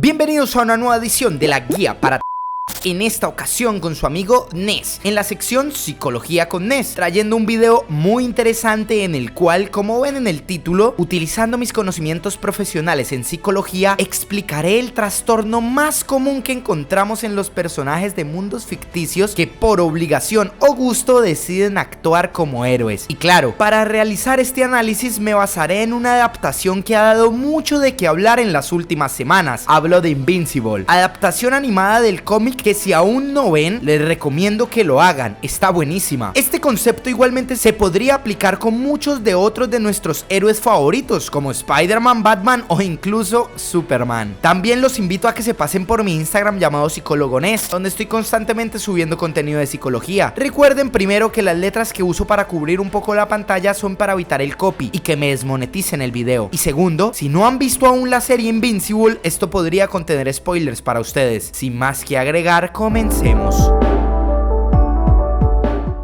Bienvenidos a una nueva edición de la guía para en esta ocasión con su amigo Nes, en la sección Psicología con Nes, trayendo un video muy interesante en el cual, como ven en el título, utilizando mis conocimientos profesionales en psicología, explicaré el trastorno más común que encontramos en los personajes de mundos ficticios que por obligación o gusto deciden actuar como héroes. Y claro, para realizar este análisis me basaré en una adaptación que ha dado mucho de qué hablar en las últimas semanas. Hablo de Invincible, adaptación animada del cómic que si aún no ven, les recomiendo que lo hagan, está buenísima. Este concepto igualmente se podría aplicar con muchos de otros de nuestros héroes favoritos, como Spider-Man, Batman o incluso Superman. También los invito a que se pasen por mi Instagram llamado Psicólogo Nes, donde estoy constantemente subiendo contenido de psicología. Recuerden primero que las letras que uso para cubrir un poco la pantalla son para evitar el copy y que me desmoneticen el video. Y segundo, si no han visto aún la serie Invincible, esto podría contener spoilers para ustedes. Sin más que agregar, comencemos.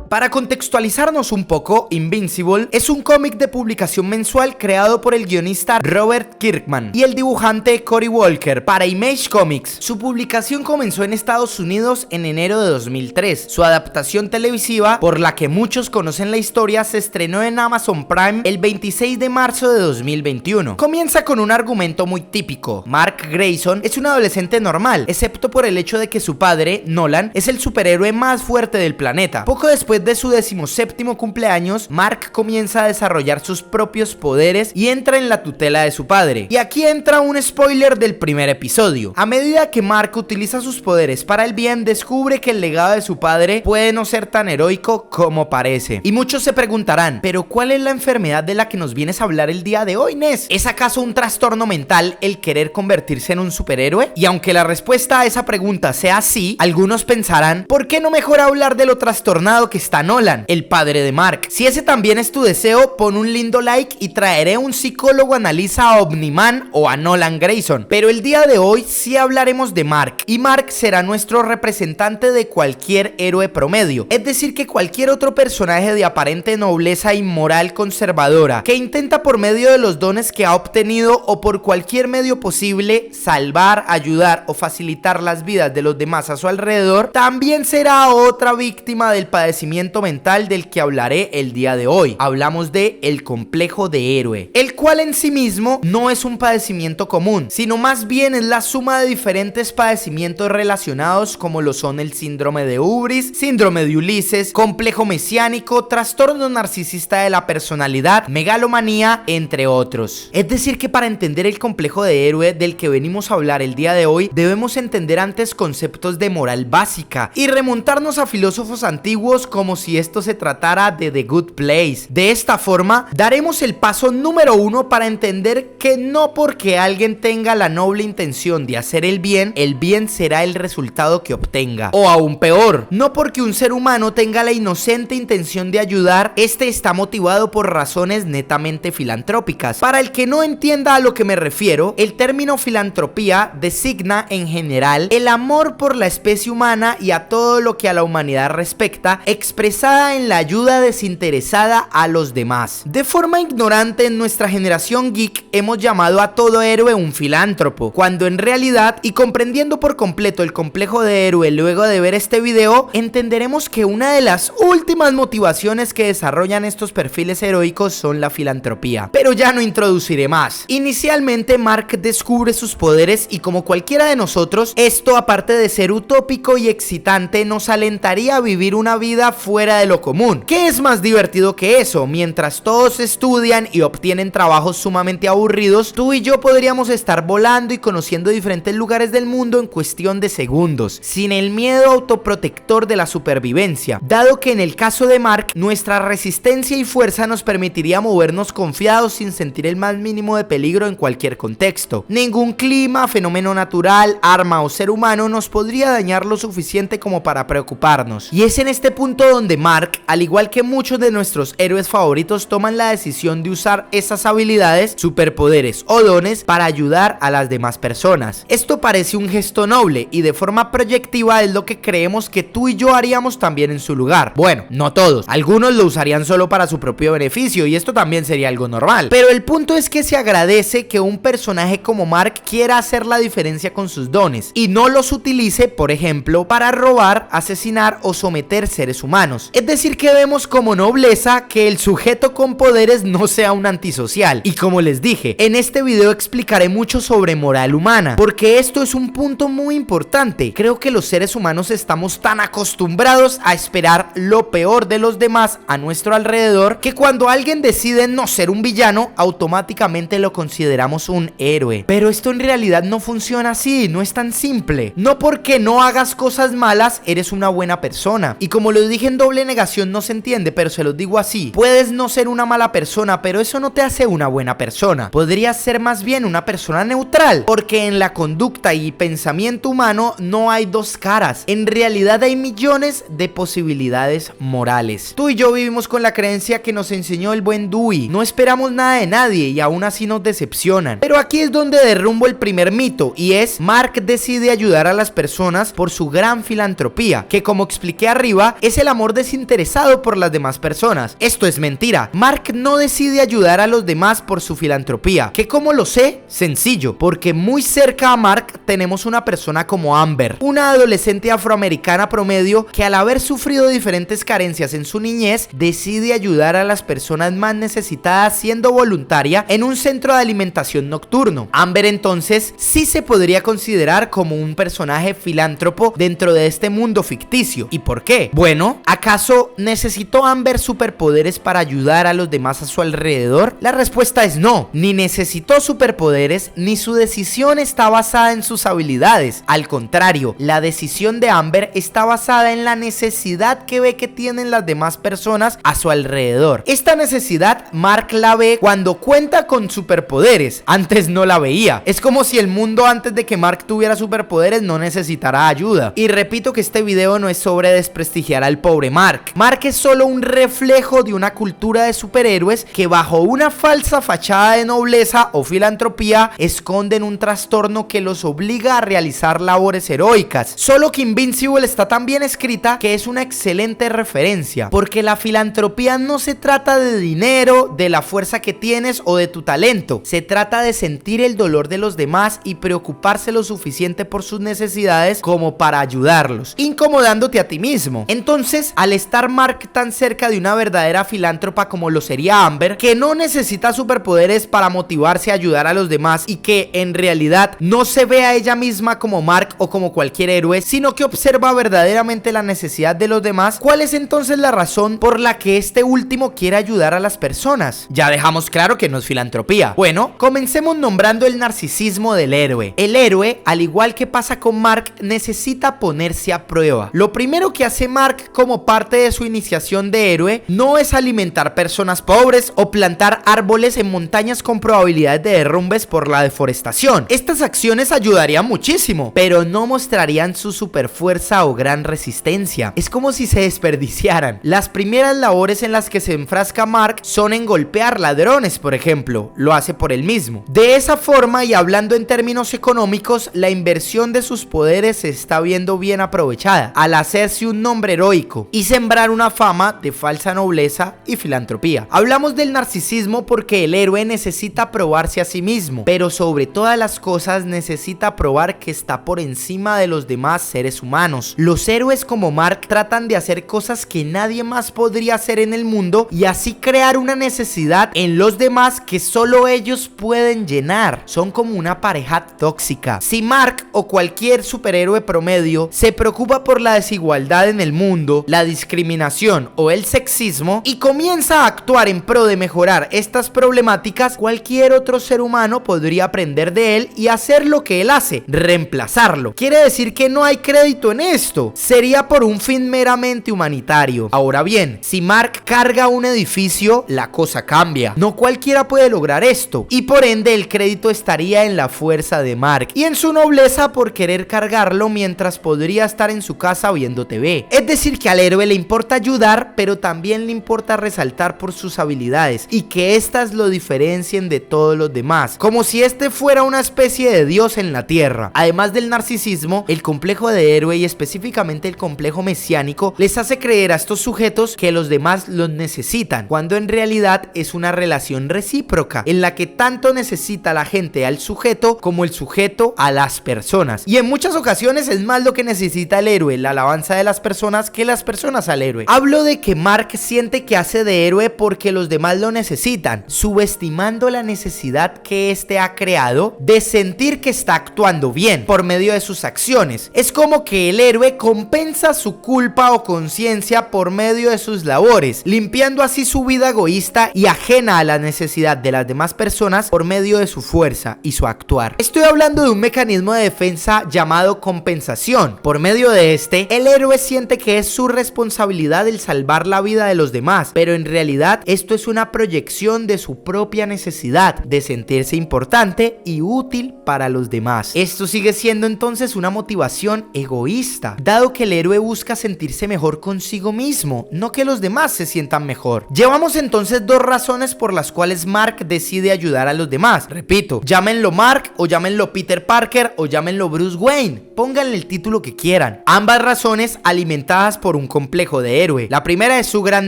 Para contextualizarnos un poco, Invincible es un cómic de publicación mensual creado por el guionista Robert Kirkman y el dibujante Cory Walker para Image Comics. Su publicación comenzó en Estados Unidos en enero de 2003. Su adaptación televisiva, por la que muchos conocen la historia, se estrenó en Amazon Prime el 26 de marzo de 2021. Comienza con un argumento muy típico. Mark Grayson es un adolescente normal, excepto por el hecho de que su padre, Nolan, es el superhéroe más fuerte del planeta. Poco después de su 17º cumpleaños, Mark comienza a desarrollar sus propios poderes y entra en la tutela de su padre. Y aquí entra un spoiler del primer episodio. A medida que Mark utiliza sus poderes para el bien, descubre que el legado de su padre puede no ser tan heroico como parece. Y muchos se preguntarán, ¿pero cuál es la enfermedad de la que nos vienes a hablar el día de hoy, Nes? ¿Es acaso un trastorno mental el querer convertirse en un superhéroe? Y aunque la respuesta a esa pregunta sea sí, algunos pensarán, ¿por qué no mejor hablar de lo trastornado que está Nolan, el padre de Mark? Si ese también es tu deseo, pon un lindo like y traeré un psicólogo analiza a Omniman o a Nolan Grayson. Pero el día de hoy sí hablaremos de Mark, y Mark será nuestro representante de cualquier héroe promedio, es decir que cualquier otro personaje de aparente nobleza y moral conservadora que intenta por medio de los dones que ha obtenido o por cualquier medio posible salvar, ayudar o facilitar las vidas de los demás a su alrededor, también será otra víctima del padecimiento mental del que hablaré el día de hoy. Hablamos de el complejo de héroe, el cual en sí mismo no es un padecimiento común, sino más bien es la suma de diferentes padecimientos relacionados, como lo son el síndrome de Ubris, síndrome de Ulises, complejo mesiánico, trastorno narcisista de la personalidad, megalomanía, entre otros. Es decir que para entender el complejo de héroe del que venimos a hablar el día de hoy, debemos entender antes conceptos de moral básica y remontarnos a filósofos antiguos como si esto se tratara de The Good Place. De esta forma, daremos el paso número 1 para entender que no porque alguien tenga la noble intención de hacer el bien será el resultado que obtenga. O aún peor, no porque un ser humano tenga la inocente intención de ayudar, este está motivado por razones netamente filantrópicas. Para el que no entienda a lo que me refiero, el término filantropía designa en general el amor por la especie humana y a todo lo que a la humanidad respecta, expresada en la ayuda desinteresada a los demás. De forma ignorante, en nuestra generación geek hemos llamado a todo héroe un filántropo, cuando en realidad, y comprendiendo por completo el complejo de héroe luego de ver este video, entenderemos que una de las últimas motivaciones que desarrollan estos perfiles heroicos son la filantropía. Pero ya no introduciré más. Inicialmente Mark descubre sus poderes y, como cualquiera de nosotros, esto, aparte de ser utópico y excitante, nos alentaría a vivir una vida fuera de lo común. ¿Qué es más divertido que eso? Mientras todos estudian y obtienen trabajos sumamente aburridos, tú y yo podríamos estar volando y conociendo diferentes lugares del mundo en cuestión de segundos, sin el miedo autoprotector de la supervivencia, dado que en el caso de Mark, nuestra resistencia y fuerza nos permitiría movernos confiados sin sentir el más mínimo de peligro en cualquier contexto. Ningún clima, fenómeno natural, arma o ser humano nos podría dañar lo suficiente como para preocuparnos. Y es en este punto donde Mark, al igual que muchos de nuestros héroes favoritos, toman la decisión de usar esas habilidades, superpoderes o dones para ayudar a las demás personas. Esto parece un gesto noble y de forma proyectiva es lo que creemos que tú y yo haríamos también en su lugar. Bueno, no todos, algunos lo usarían solo para su propio beneficio y esto también sería algo normal, pero el punto es que se agradece que un personaje como Mark quiera hacer la diferencia con sus dones y no los utilice, por ejemplo, para robar, asesinar o someter seres humanos. Es decir, que vemos como nobleza que el sujeto con poderes no sea un antisocial. Y como les dije, en este video explicaré mucho sobre moral humana, porque esto es un punto muy importante. Creo que los seres humanos estamos tan acostumbrados a esperar lo peor de los demás a nuestro alrededor que cuando alguien decide no ser un villano, automáticamente lo consideramos un héroe. Pero esto en realidad no funciona así, no es tan simple. No porque no hagas cosas malas eres una buena persona. Y como lo dije en doble negación no se entiende, pero se los digo así: puedes no ser una mala persona, pero eso no te hace una buena persona. Podrías ser más bien una persona neutral, porque en la conducta y pensamiento humano no hay dos caras. En realidad hay millones de posibilidades morales. Tú y yo vivimos con la creencia que nos enseñó el buen Dewey: no esperamos nada de nadie y aún así nos decepcionan. Pero aquí es donde derrumbo el primer mito, y es: Mark decide ayudar a las personas por su gran filantropía, que como expliqué arriba es el amor desinteresado por las demás personas. Esto es mentira. Mark no decide ayudar a los demás por su filantropía. ¿Que cómo lo sé? Sencillo, porque muy cerca a Mark tenemos una persona como Amber, una adolescente afroamericana promedio que al haber sufrido diferentes carencias en su niñez decide ayudar a las personas más necesitadas siendo voluntaria en un centro de alimentación nocturno. Amber entonces sí se podría considerar como un personaje filántropo dentro de este mundo ficticio. ¿Y por qué? Bueno, ¿acaso necesitó Amber superpoderes para ayudar a los demás a su alrededor? La respuesta es no, ni necesitó superpoderes ni su decisión está basada en sus habilidades. Al contrario, la decisión de Amber está basada en la necesidad que ve que tienen las demás personas a su alrededor. Esta necesidad Mark la ve cuando cuenta con superpoderes. Antes no la veía. Es como si el mundo antes de que Mark tuviera superpoderes no necesitara ayuda. Y repito que este video no es sobre desprestigiar al pobre Mark. Mark es solo un reflejo de una cultura de superhéroes que bajo una falsa fachada de nobleza o filantropía esconden un trastorno que los obliga a realizar labores heroicas. Solo que Invincible está tan bien escrita que es una excelente referencia, porque la filantropía no se trata de dinero, de la fuerza que tienes o de tu talento. Se trata de sentir el dolor de los demás y preocuparse lo suficiente por sus necesidades como para ayudarlos, incomodándote a ti mismo. Entonces, al estar Mark tan cerca de una verdadera filántropa como lo sería Amber, que no necesita superpoderes para motivarse a ayudar a los demás y que en realidad no se ve a ella misma como Mark o como cualquier héroe, sino que observa verdaderamente la necesidad de los demás, ¿cuál es entonces la razón por la que este último quiere ayudar a las personas? Ya dejamos claro que no es filantropía. Bueno, comencemos nombrando el narcisismo del héroe. El héroe, al igual que pasa con Mark, necesita ponerse a prueba. Lo primero que hace Mark como parte de su iniciación de héroe no es alimentar personas pobres o plantar árboles en montañas con probabilidades de derrumbes por la deforestación. Estas acciones ayudarían muchísimo, pero no mostrarían su superfuerza o gran resistencia. Es como si se desperdiciaran. Las primeras labores en las que se enfrasca Mark son en golpear ladrones, por ejemplo. Lo hace por él mismo. De esa forma, y hablando en términos económicos, la inversión de sus poderes se está viendo bien aprovechada al hacerse un nombre heroico y sembrar una fama de falsa nobleza y filantropía. Hablamos del narcisismo porque el héroe necesita probarse a sí mismo, pero sobre todas las cosas necesita probar que está por encima de los demás seres humanos. Los héroes como Mark tratan de hacer cosas que nadie más podría hacer en el mundo y así crear una necesidad en los demás que solo ellos pueden llenar. Son como una pareja tóxica. Si Mark o cualquier superhéroe promedio se preocupa por la desigualdad en el mundo, la discriminación o el sexismo y comienza a actuar en pro de mejorar estas problemáticas, cualquier otro ser humano podría aprender de él y hacer lo que él hace, reemplazarlo. Quiere decir que no hay crédito en esto. Sería por un fin meramente humanitario. Ahora bien, si Mark carga un edificio, la cosa cambia. No cualquiera puede lograr esto y por ende el crédito estaría en la fuerza de Mark y en su nobleza por querer cargarlo mientras podría estar en su casa viendo TV. Es decir que al héroe le importa ayudar, pero también le importa resaltar por sus habilidades y que éstas lo diferencien de todos los demás, como si este fuera una especie de dios en la tierra. Además del narcisismo, el complejo de héroe y específicamente el complejo mesiánico les hace creer a estos sujetos que los demás los necesitan, cuando en realidad es una relación recíproca en la que tanto necesita la gente al sujeto como el sujeto a las personas, y en muchas ocasiones es más lo que necesita el héroe, la alabanza de las personas, que las personas al héroe. Hablo de que Mark siente que hace de héroe porque los demás lo necesitan, subestimando la necesidad que éste ha creado de sentir que está actuando bien por medio de sus acciones. Es como que el héroe compensa su culpa o conciencia por medio de sus labores, limpiando así su vida egoísta y ajena a la necesidad de las demás personas por medio de su fuerza y su actuar. Estoy hablando de un mecanismo de defensa llamado compensación. Por medio de este, el héroe siente que es su responsabilidad el salvar la vida de los demás, pero en realidad esto es una proyección de su propia necesidad de sentirse importante y útil para los demás. Esto sigue siendo entonces una motivación egoísta, dado que el héroe busca sentirse mejor consigo mismo, no que los demás se sientan mejor. Llevamos entonces dos razones por las cuales Mark decide ayudar a los demás. Repito, llámenlo Mark o llámenlo Peter Parker o llámenlo Bruce Wayne, pónganle el título que quieran. Ambas razones alimentadas por un complejo de héroe. La primera es su gran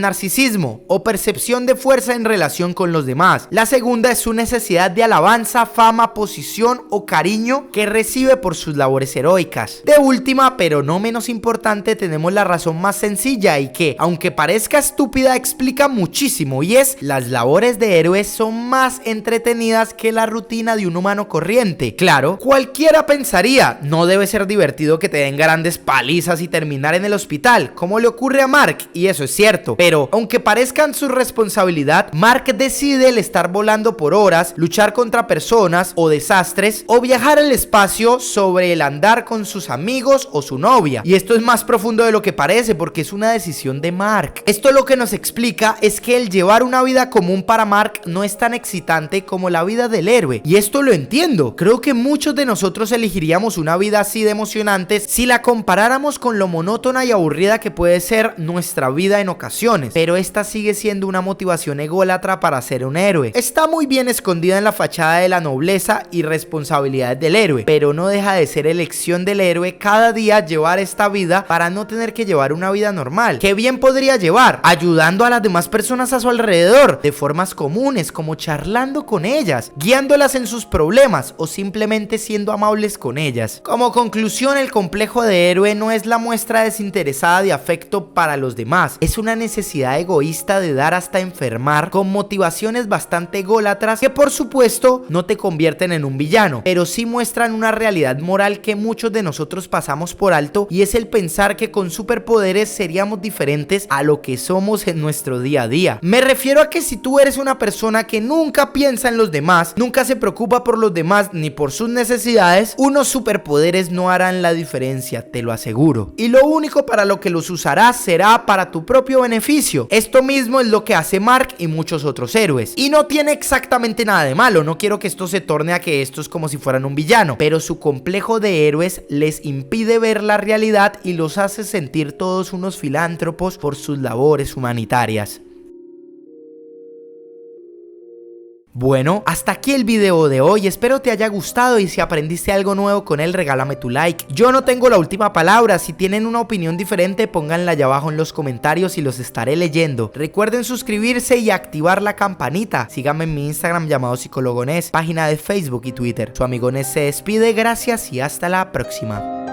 narcisismo o percepción de fuerza en relación con los demás. La segunda es su necesidad de alabanza, fama, posición o cariño que recibe por sus labores heroicas. De última, pero no menos importante, tenemos la razón más sencilla y que, aunque parezca estúpida, explica muchísimo, y es: las labores de héroes son más entretenidas que la rutina de un humano corriente. Claro, cualquiera pensaría, no debe ser divertido que te den grandes palizas y terminar en el hospital, como le ocurre a Mark, y eso es cierto, pero aunque parezcan su responsabilidad, Mark decide el estar volando por horas, luchar contra personas o desastres, o viajar al espacio sobre el andar con sus amigos o su novia. Y esto es más profundo de lo que parece, porque es una decisión de Mark. Esto lo que nos explica es que el llevar una vida común para Mark no es tan excitante como la vida del héroe, y esto lo entiendo. Creo que muchos de nosotros elegiríamos una vida así de emocionante si la comparáramos con lo monótona y aburrida que puede ser nuestra vida en ocasiones, pero esta sigue siendo una motivación ególatra para ser un héroe. Está muy bien escondida en la fachada de la nobleza y responsabilidades del héroe, pero no deja de ser elección del héroe cada día llevar esta vida para no tener que llevar una vida normal. ¿Qué bien podría llevar? Ayudando a las demás personas a su alrededor de formas comunes, como charlando con ellas, guiándolas en sus problemas o simplemente siendo amables con ellas. Como conclusión, el complejo de héroe no es la muestra desinteresada de afecto para los demás, es una necesidad egoísta de dar hasta enfermar, con motivaciones bastante ególatras que por supuesto no te convierten en un villano, pero sí muestran una realidad moral que muchos de nosotros pasamos por alto, y es el pensar que con superpoderes seríamos diferentes a lo que somos en nuestro día a día. Me refiero a que si tú eres una persona que nunca piensa en los demás, nunca se preocupa por los demás ni por sus necesidades, unos superpoderes no harán la diferencia, te lo aseguro. Y lo único para lo que los usarás será para tu propio beneficio. Esto mismo es lo que hace Mark y muchos otros héroes. Y no tiene exactamente nada de malo, no quiero que esto se torne a que esto es como si fueran un villano, pero su complejo de héroes les impide ver la realidad y los hace sentir todos unos filántropos por sus labores humanitarias. Bueno, hasta aquí el video de hoy, espero te haya gustado, y si aprendiste algo nuevo con él, regálame tu like. Yo no tengo la última palabra, si tienen una opinión diferente, pónganla allá abajo en los comentarios y los estaré leyendo. Recuerden suscribirse y activar la campanita. Síganme en mi Instagram llamado Psicólogo Nes, página de Facebook y Twitter. Su amigo Nes se despide, gracias y hasta la próxima.